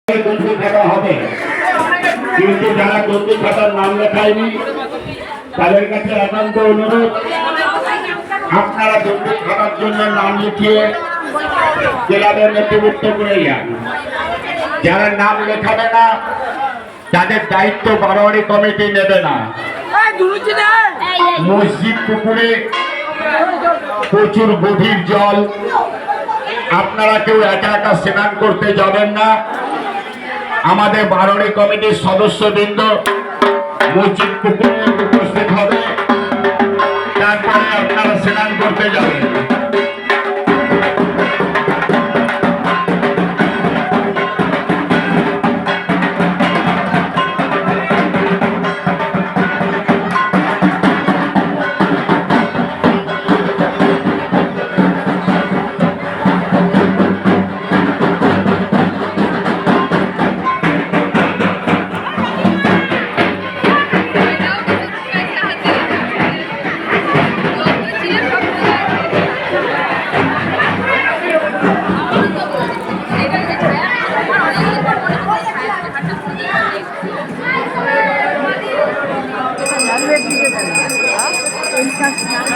বন্ধু খাতা হবে, কিন্তু যারা বন্ধু খাতার নাম লেখায়নি তাদের কাছে একান্ত অনুরোধ, আপনারা বন্ধু খাতার জন্য নাম লিখিয়ে ক্লাবের নথিভুক্ত করে যান। যারা নাম লেখাবে না তাদের দায়িত্ব বারোয়ারি কমিটি নেবে না। মসজিদ পুকুরে প্রচুর গভীর জল, আপনারা কেউ একা একা স্নান করতে যাবেন না। আমাদের বারোয়ারি কমিটির সদস্যবৃন্দ মসজিদ পুকুরে উপস্থিত হবে, তারপরে আপনারা স্নান করতে যাবেন। Gracias.